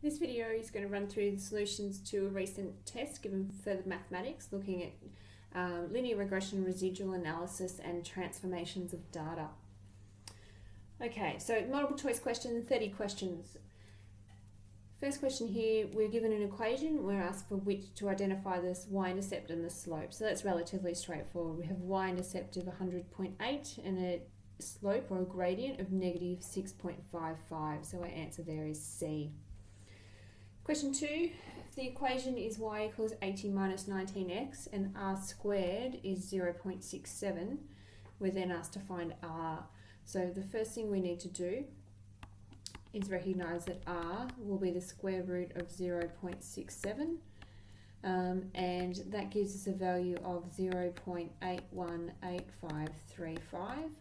This video is going to run through the solutions to a recent test given further mathematics, looking at linear regression, residual analysis and transformations of data. Okay, so multiple choice question, 30 questions. First question here, we're given an equation, we're asked for which to identify this y-intercept and the slope. So that's relatively straightforward. We have y-intercept of 100.8 and a slope or a gradient of negative 6.55. So our answer there is C. Question 2, the equation is y equals 80 minus 19x and r squared is 0.67. We're then asked to find r. So the first thing we need to do is recognise that r will be the square root of 0.67 and that gives us a value of 0.818535.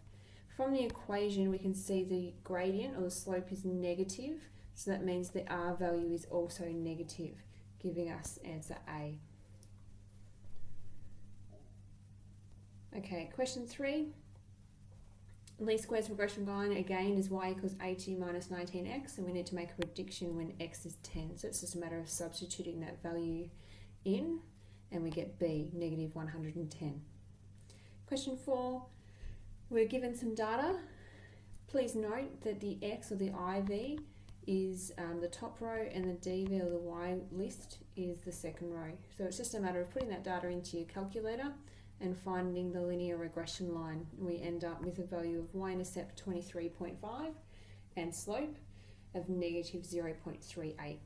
From the equation we can see the gradient or the slope is negative, so that means the r value is also negative, giving us answer A. Okay, question 3. Least squares regression line again is y equals 80 minus 19x, and we need to make a prediction when x is 10. So it's just a matter of substituting that value in, and we get B, negative 110. Question 4, we're given some data. Please note that the x or the IV is the top row and the DV or the Y list is the second row. So it's just a matter of putting that data into your calculator and finding the linear regression line. We end up with a value of y-intercept 23.5 and slope of negative 0.38.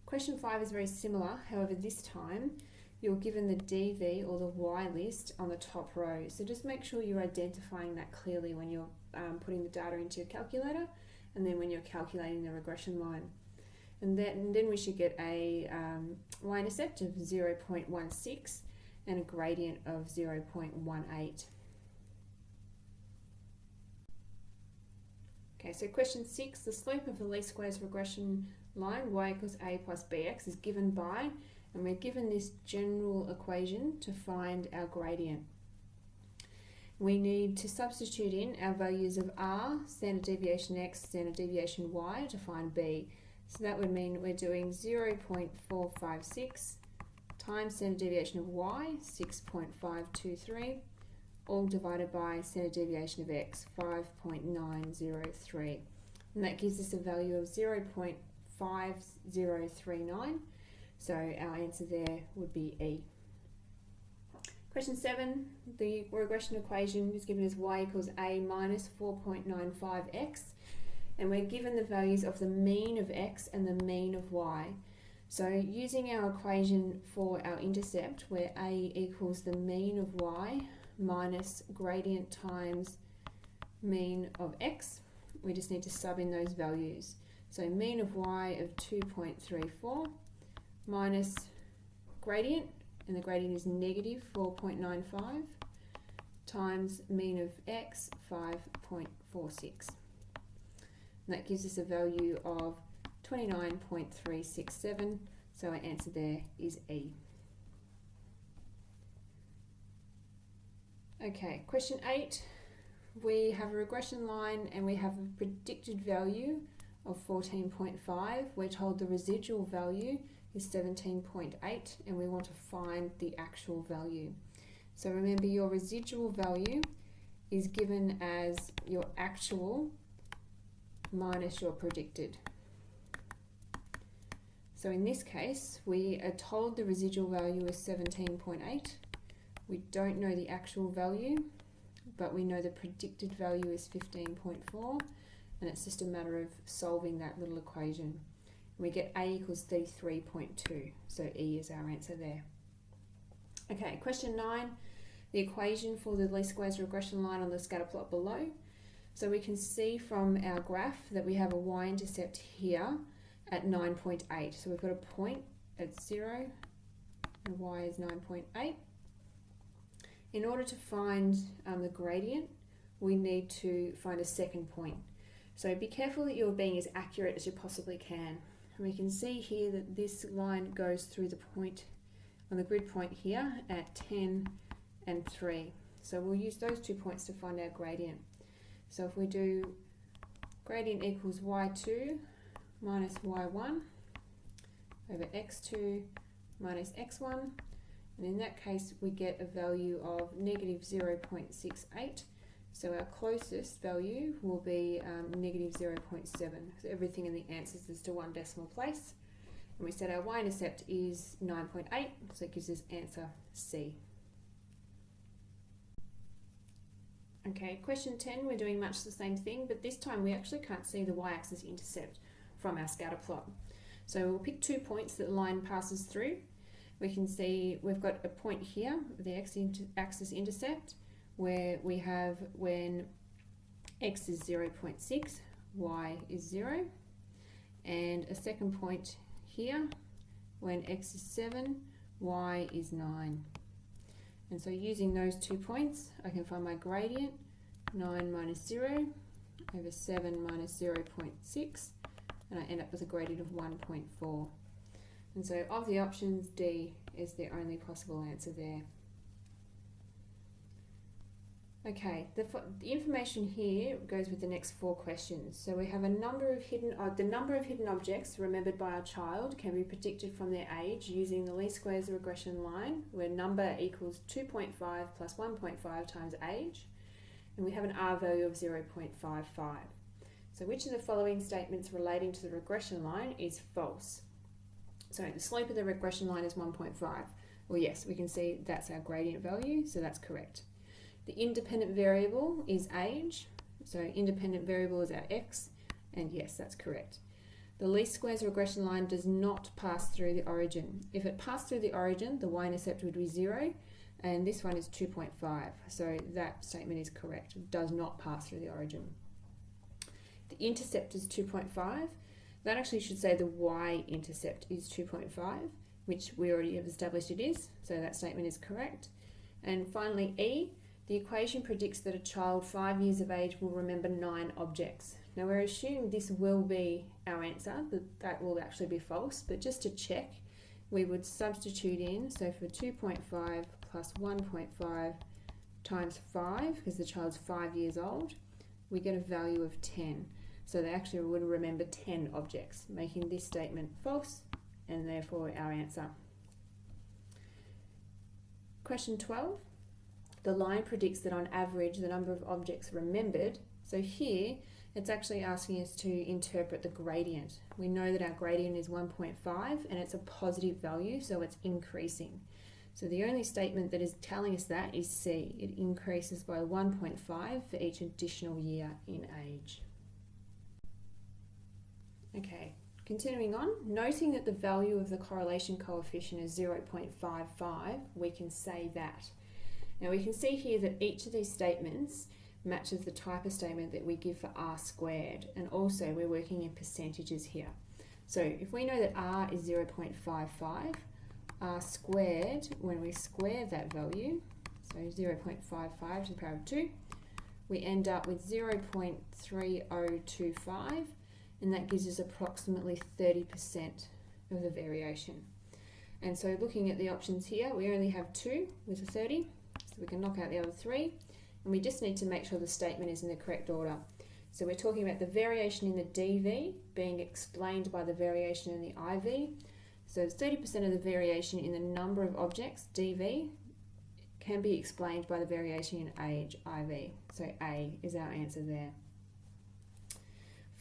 Question 5 is very similar, however this time you're given the DV or the Y list on the top row. So just make sure you're identifying that clearly when you're putting the data into your calculator and then when you're calculating the regression line. And then we should get a y-intercept of 0.16 and a gradient of 0.18. Okay, so question 6, the slope of the least squares regression line y equals a plus bx is given by, and we're given this general equation to find our gradient. We need to substitute in our values of r, standard deviation x, standard deviation y to find b. So that would mean we're doing 0.456 times standard deviation of y, 6.523, all divided by standard deviation of x, 5.903. And that gives us a value of 0.5039. So our answer there would be E. Question 7, the regression equation is given as y equals a minus 4.95x, and we're given the values of the mean of x and the mean of y. So using our equation for our intercept, where a equals the mean of y minus gradient times mean of x, we just need to sub in those values. So mean of y of 2.34 minus gradient, and the gradient is negative 4.95, times mean of x, 5.46. And that gives us a value of 29.367, so our answer there is E. Okay, question 8, we have a regression line and we have a predicted value of 14.5. We're told the residual value is 17.8 and we want to find the actual value. So remember, your residual value is given as your actual minus your predicted. So in this case, we are told the residual value is 17.8. We don't know the actual value, but we know the predicted value is 15.4, and it's just a matter of solving that little equation. We get a equals 33.2, so E is our answer there. Okay, question 9, the equation for the least squares regression line on the scatter plot below. So we can see from our graph that we have a y-intercept here at 9.8. So we've got a point at 0 and y is 9.8. In order to find the gradient, we need to find a second point. So be careful that you're being as accurate as you possibly can. And we can see here that this line goes through the point on the grid point here at 10 and 3. So we'll use those 2 points to find our gradient. So if we do gradient equals y2 minus y1 over x2 minus x1, and in that case we get a value of negative 0.68. So our closest value will be negative 0.7. So everything in the answers is to one decimal place. And we said our y-intercept is 9.8, so it gives us answer C. Okay, question 10, we're doing much the same thing, but this time we actually can't see the y-axis intercept from our scatter plot. So we'll pick 2 points that the line passes through. We can see we've got a point here, the x-axis intercept, where we have when x is 0.6, y is 0, and a second point here when x is 7, y is 9. And so using those 2 points, I can find my gradient, 9 minus 0 over 7 minus 0.6, and I end up with a gradient of 1.4. And so of the options, D is the only possible answer there. Okay, the information here goes with the next 4 questions. So we have a number of the number of hidden objects remembered by a child can be predicted from their age using the least squares regression line, where number equals 2.5 plus 1.5 times age, and we have an R value of 0.55. So which of the following statements relating to the regression line is false? So the slope of the regression line is 1.5. Well, yes, we can see that's our gradient value, so that's correct. The independent variable is age, so independent variable is our x, and yes, that's correct. The least squares regression line does not pass through the origin. If it passed through the origin, the y-intercept would be 0, and this one is 2.5, so that statement is correct. It does not pass through the origin. The intercept is 2.5. That actually should say the y-intercept is 2.5, which we already have established it is, so that statement is correct. And finally, E, the equation predicts that a child 5 years of age will remember 9 objects. Now we're assuming this will be our answer, that will actually be false, but just to check, we would substitute in, so for 2.5 plus 1.5 times 5, because the child's 5 years old, we get a value of 10. So they actually would remember 10 objects, making this statement false, and therefore our answer. Question 12. The line predicts that on average the number of objects remembered. So here it's actually asking us to interpret the gradient. We know that our gradient is 1.5 and it's a positive value, so it's increasing. So the only statement that is telling us that is C. It increases by 1.5 for each additional year in age. Okay, continuing on, noting that the value of the correlation coefficient is 0.55, we can say that. Now we can see here that each of these statements matches the type of statement that we give for R squared, and also we're working in percentages here. So if we know that R is 0.55, R squared, when we square that value, so 0.55 to the power of 2, we end up with 0.3025, and that gives us approximately 30% of the variation. And so looking at the options here, we only have 2 with a 30, so we can knock out the other 3, and we just need to make sure the statement is in the correct order. So we're talking about the variation in the dV being explained by the variation in the IV. So 30% of the variation in the number of objects, dV, can be explained by the variation in age, IV. So A is our answer there.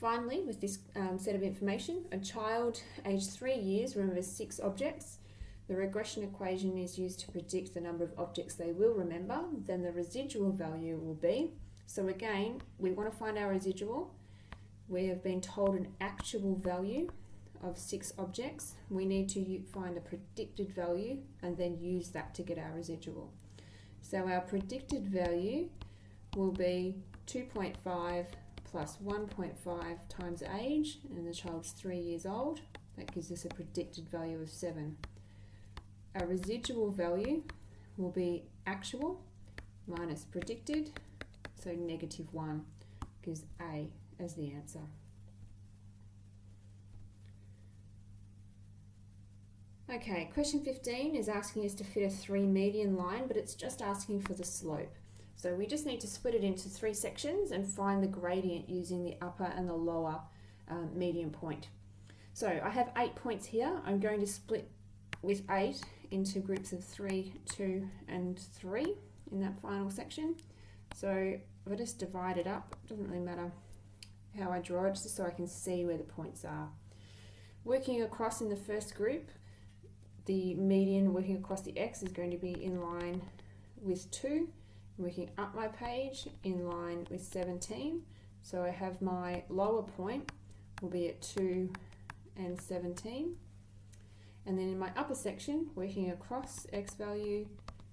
Finally, with this set of information, a child aged 3 years remembers 6 objects. The regression equation is used to predict the number of objects they will remember. Then the residual value will be. So again, we want to find our residual. We have been told an actual value of 6 objects. We need to find a predicted value and then use that to get our residual. So our predicted value will be 2.5 plus 1.5 times age, and the child's 3 years old. That gives us a predicted value of 7. Our residual value will be actual minus predicted, so -1 gives A as the answer. Okay, question 15 is asking us to fit a 3 median line, but it's just asking for the slope. So we just need to split it into 3 sections and find the gradient using the upper and the lower median point. So I have 8 points here. I'm going to split with 8 into groups of 3, 2 and 3 in that final section. So if I just divide it up, it doesn't really matter how I draw it, just so I can see where the points are. Working across in the first group, the median working across the x is going to be in line with 2. Working up my page in line with 17. So I have my lower point will be at 2 and 17. And then in my upper section, working across x value,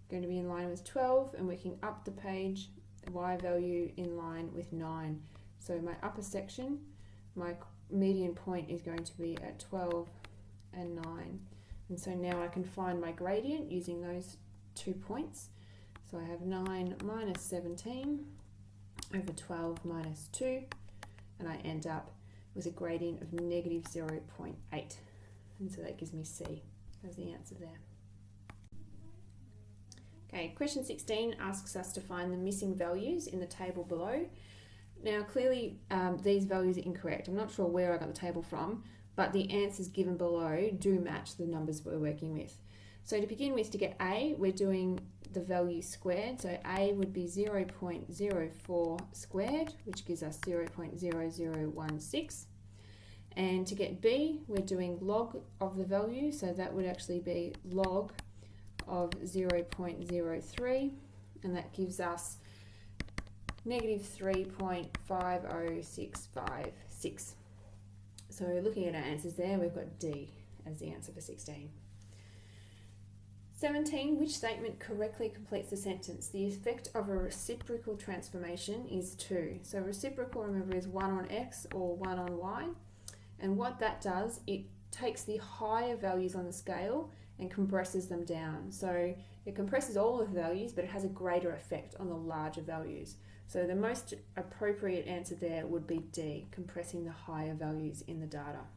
going to be in line with 12, and working up the page, y value in line with 9. So my upper section, my median point is going to be at 12 and 9. And so now I can find my gradient using those 2 points. So I have 9 minus 17 over 12 minus 2, and I end up with a gradient of negative 0.8. And so that gives me C as the answer there. Okay, question 16 asks us to find the missing values in the table below. Now clearly these values are incorrect. I'm not sure where I got the table from, but the answers given below do match the numbers we're working with. So to begin with, to get A, we're doing the value squared. So A would be 0.04 squared, which gives us 0.0016. And to get B, we're doing log of the value, so that would actually be log of 0.03, and that gives us negative 3.50656. So looking at our answers there, we've got D as the answer for 16. 17, which statement correctly completes the sentence? The effect of a reciprocal transformation is 2. So reciprocal, remember, is 1 on x or 1 on y. And what that does, it takes the higher values on the scale and compresses them down. So it compresses all of the values, but it has a greater effect on the larger values. So the most appropriate answer there would be D, compressing the higher values in the data.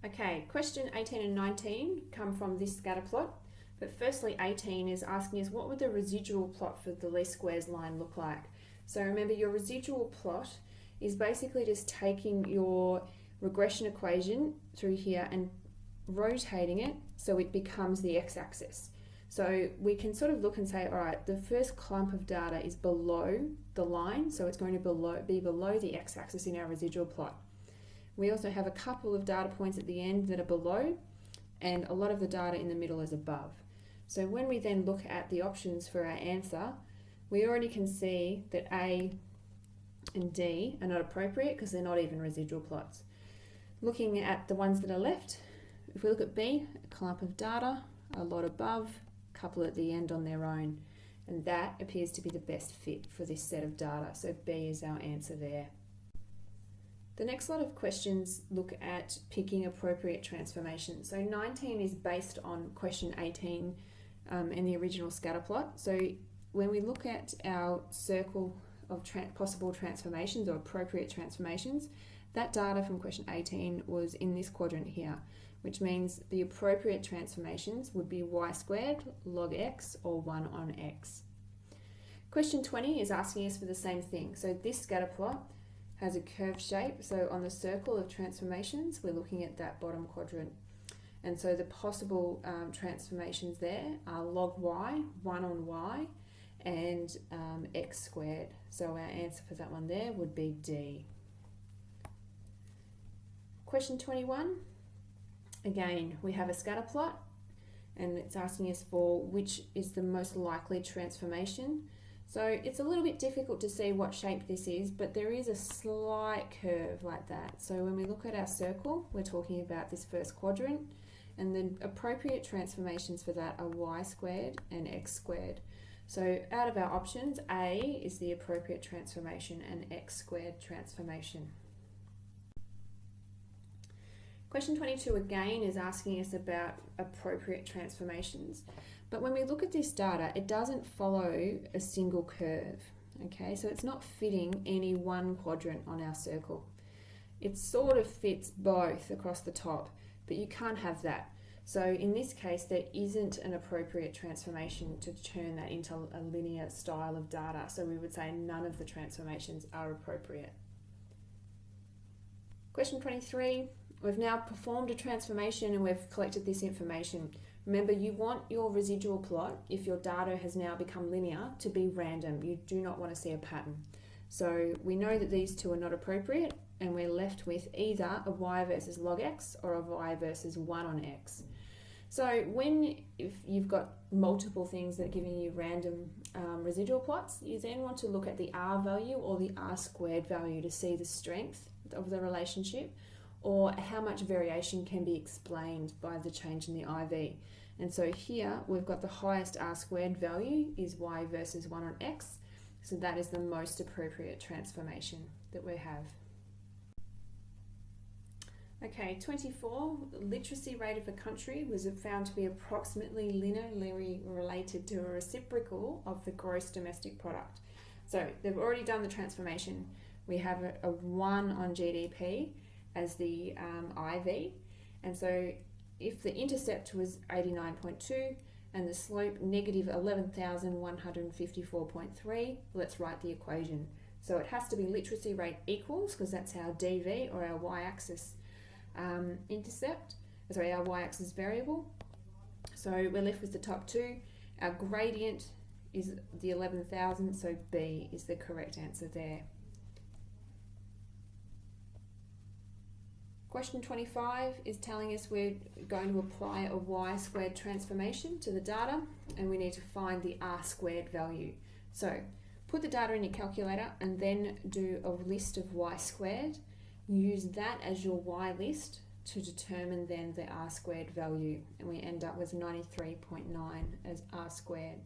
Okay, question 18 and 19 come from this scatter plot. But firstly, 18 is asking us what would the residual plot for the least squares line look like? So remember, your residual plot is basically just taking your regression equation through here and rotating it so it becomes the x-axis. So we can sort of look and say, all right, the first clump of data is below the line, so it's going to be below the x-axis in our residual plot. We also have a couple of data points at the end that are below, and a lot of the data in the middle is above. So when we then look at the options for our answer, we already can see that A and D are not appropriate because they're not even residual plots. Looking at the ones that are left, if we look at B, a clump of data, a lot above, a couple at the end on their own, and that appears to be the best fit for this set of data. So B is our answer there. The next lot of questions look at picking appropriate transformations. So 19 is based on question 18 in the original scatter plot. So when we look at our circle of possible transformations or appropriate transformations, that data from question 18 was in this quadrant here, which means the appropriate transformations would be y squared, log x, or 1 on x. Question 20 is asking us for the same thing. So this scatter plot has a curved shape. So on the circle of transformations, we're looking at that bottom quadrant. And so the possible transformations there are log y, 1 on y, and x squared. So our answer for that one there would be D. Question 21, again, we have a scatter plot, and it's asking us for which is the most likely transformation. So it's a little bit difficult to see what shape this is, but there is a slight curve like that. So when we look at our circle, we're talking about this first quadrant, and the appropriate transformations for that are y squared and x squared. So out of our options, A is the appropriate transformation and x squared transformation. Question 22 again is asking us about appropriate transformations. But when we look at this data, it doesn't follow a single curve. Okay, so it's not fitting any one quadrant on our circle. It sort of fits both across the top, but you can't have that. So in this case, there isn't an appropriate transformation to turn that into a linear style of data. So we would say none of the transformations are appropriate. Question 23, we've now performed a transformation and we've collected this information. Remember, you want your residual plot, if your data has now become linear, to be random. You do not want to see a pattern. So we know that these two are not appropriate, and we're left with either a y versus log x or a y versus 1 on x. So if you've got multiple things that are giving you random residual plots, you then want to look at the r value or the r squared value to see the strength of the relationship, or how much variation can be explained by the change in the IV. And so here we've got the highest r squared value is y versus 1 on x, so that is the most appropriate transformation that we have. Okay, 24, the literacy rate of a country was found to be approximately linearly related to a reciprocal of the gross domestic product. So they've already done the transformation. We have a 1 on GDP as the IV, and so if the intercept was 89.2 and the slope negative 11,154.3, let's write the equation. So it has to be literacy rate equals, because that's our DV or our y-axis our y-axis variable. So we're left with the top two. Our gradient is the 11,000, so B is the correct answer there. Question 25 is telling us we're going to apply a y-squared transformation to the data, and we need to find the r-squared value. So put the data in your calculator and then do a list of y-squared. Use that as your y list to determine then the r-squared value, and we end up with 93.9 as r-squared.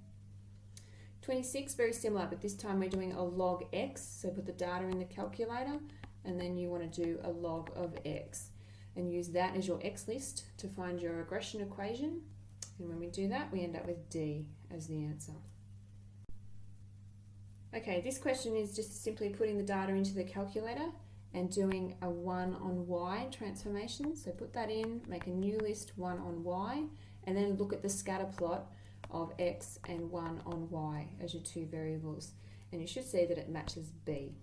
26, very similar, but this time we're doing a log x, so put the data in the calculator and then you want to do a log of x and use that as your x list to find your regression equation, and when we do that we end up with D as the answer. Okay, this question is just simply putting the data into the calculator and doing a 1 on y transformation. So put that in, make a new list 1 on y, and then look at the scatter plot of x and 1 on y as your two variables, and you should see that it matches B.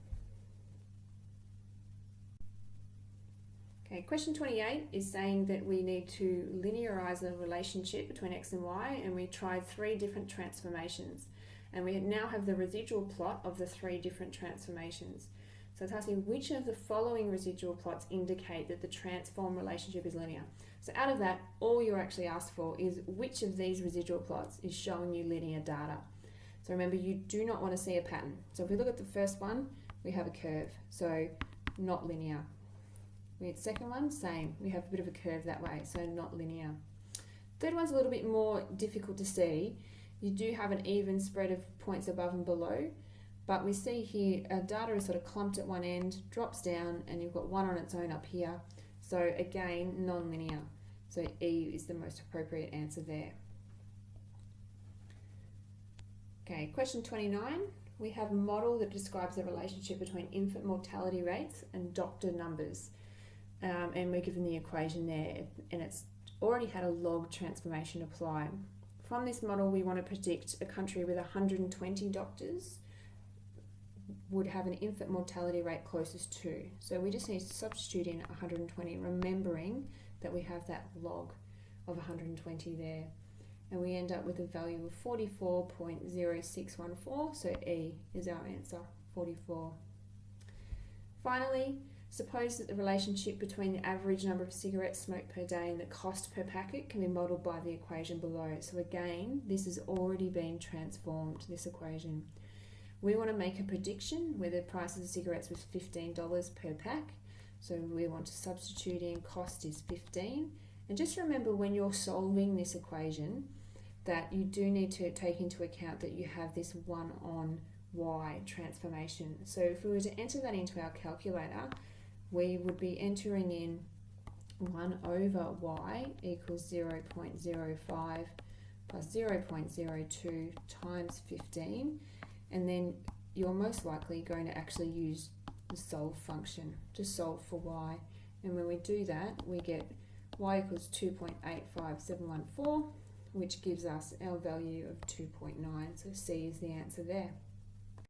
Okay, question 28 is saying that we need to linearize the relationship between x and y, and we tried 3 different transformations, and we now have the residual plot of the 3 different transformations. So it's asking which of the following residual plots indicate that the transform relationship is linear. So out of that, all you're actually asked for is which of these residual plots is showing you linear data. So remember, you do not want to see a pattern. So if we look at the first one, we have a curve, so not linear. The second one, same, we have a bit of a curve that way, so not linear. Third one's a little bit more difficult to see. You do have an even spread of points above and below, but we see here our data is sort of clumped at one end, drops down, and you've got one on its own up here. So again, non-linear. So E is the most appropriate answer there. Okay, question 29. We have a model that describes the relationship between infant mortality rates and doctor numbers. And we're given the equation there, and it's already had a log transformation applied. From this model, we want to predict a country with 120 doctors would have an infant mortality rate closest to. So we just need to substitute in 120, remembering that we have that log of 120 there. And we end up with a value of 44.0614, so E is our answer, 44. Finally, suppose that the relationship between the average number of cigarettes smoked per day and the cost per packet can be modelled by the equation below. So again, this has already been transformed, this equation. We want to make a prediction where the price of the cigarettes was $15 per pack. So we want to substitute in cost is 15. And just remember, when you're solving this equation, that you do need to take into account that you have this 1 on y transformation. So if we were to enter that into our calculator, we would be entering in 1 over y equals 0.05 plus 0.02 times 15, and then you're most likely going to actually use the solve function to solve for y. And when we do that, we get y equals 2.85714, which gives us our value of 2.9. So C is the answer there.